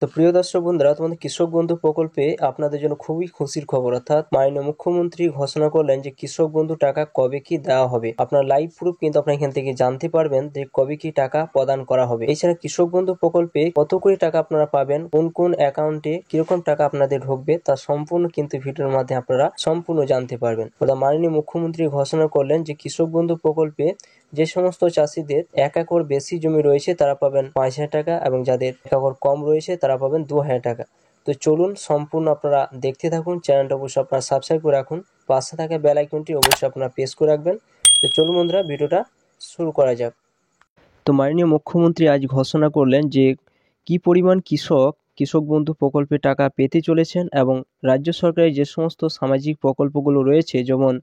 তো প্রিয় দর্শক বন্ধুরা, তোমাদের কৃষক বন্ধু প্রকল্পে আপনাদের জন্য খুবই খুশির খবর, অর্থাৎ মাননীয় মুখ্যমন্ত্রী ঘোষণা করলেন যে কৃষক বন্ধু টাকা কবে কি দেওয়া হবে। আপনার লাইভ প্রুফ কিন্তু আপনার এখান থেকে জানতে পারবেন যে কবে কি টাকা প্রদান করা হবে। এছাড়া কৃষক বন্ধু প্রকল্পে কত কোটি টাকা আপনারা পাবেন, কোন কোন অ্যাকাউন্টে কিরকম টাকা আপনাদের ঢুকবে, তা সম্পূর্ণ কিন্তু ভিডিওর মাধ্যমে আপনারা সম্পূর্ণ জানতে পারবেন। মাননীয় মুখ্যমন্ত্রী ঘোষণা করলেন যে কৃষক বন্ধু প্রকল্পে যে সমস্ত চাষিদের 1 একর বেশি জমি রয়েছে তারা পাবেন 5,000 টাকা, এবং যাদের 1 একর কম রয়েছে তারা পাবেন 2,000 টাকা। তো চলুন সম্পূর্ণ আপনারা দেখতে থাকুন। চ্যানেলটা অবশ্যই আপনারা সাবস্ক্রাইব করে রাখুন, পাশে থাকা বেল আইকনটি অবশ্যই আপনারা প্রেস করে রাখবেন। তো চলুন বন্ধুরা, ভিডিওটা শুরু করা যাক। তো মাননীয় মুখ্যমন্ত্রী আজ ঘোষণা করলেন যে কি পরিমাণ কৃষক বন্ধু প্রকল্পে টাকা পেতে চলেছেন, এবং রাজ্য সরকারের যে সমস্ত সামাজিক প্রকল্পগুলো রয়েছে, যেমন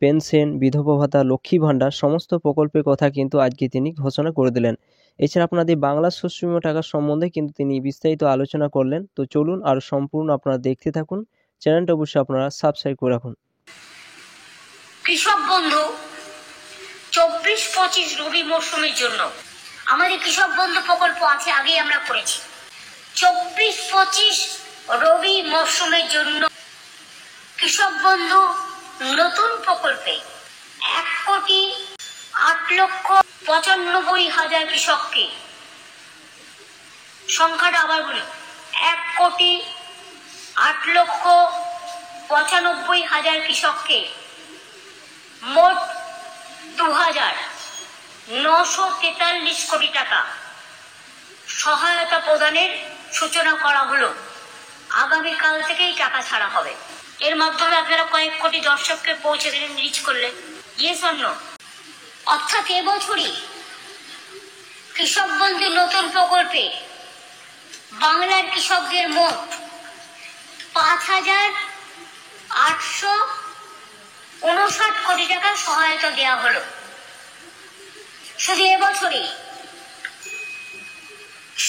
পেনশন, বিধবা ভাতা, লক্ষ্মী ভাণ্ডার, সমস্ত প্রকল্পের কথা কিন্তু আজকে তিনি ঘোষণা করে দিলেন। এছাড়া আপনাদের বাংলা শস্য বীমা টাকা সম্বন্ধে কিন্তু তিনি বিস্তারিত আলোচনা করলেন। তো চলুন আর সম্পূর্ণ আপনারা দেখতে থাকুন। চ্যানেলটা অবশ্যই আপনারা সাবস্ক্রাইব করে রাখুন। কৃষক বন্ধু 24-25 রবি মরশুমের জন্য আমাদের কৃষক বন্ধু প্রকল্প আছে, আগে আমরা করেছি। 24-25 রবি মরশুমের জন্য কৃষক বন্ধু নতুন প্রকল্পে 1,08,95,000 কৃষককে, সংখ্যাটা আবার বলি, 1,08,95,000 কৃষককে মোট 2,943 কোটি টাকা সহায়তা প্রদানের সূচনা করা হলো। আগামীকাল থেকেই টাকা ছাড়া হবে। এর মাধ্যমে আপনারা কয়েক কোটি দর্শককে পৌঁছে দিলেন, রিচ করলেন। Yes or no? অর্থাৎ এবছরই কৃষক বন্ধু নতুন প্রকল্পে বাংলার কৃষকদের মোট 5,859 কোটি টাকা সহায়তা দেওয়া হলো। শুধু এবছরই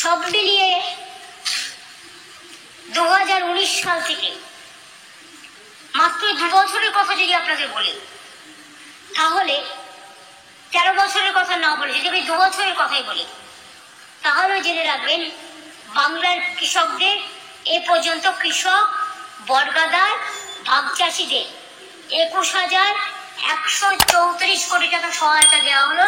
সব মিলিয়ে 2019 সাল থেকে, মাত্র 2 বছরের কথা যদি আপনাদের বলি, তাহলে 13 বছরের কথা না বলে যদি আমি 2 বছরের কথাই বলি, তাহলে জেনে রাখবেন বাংলার কৃষকদের এ পর্যন্ত কৃষক বর্গাদার ভাগ চাষিদের 21,134 কোটি টাকা সহায়তা দেওয়া হলো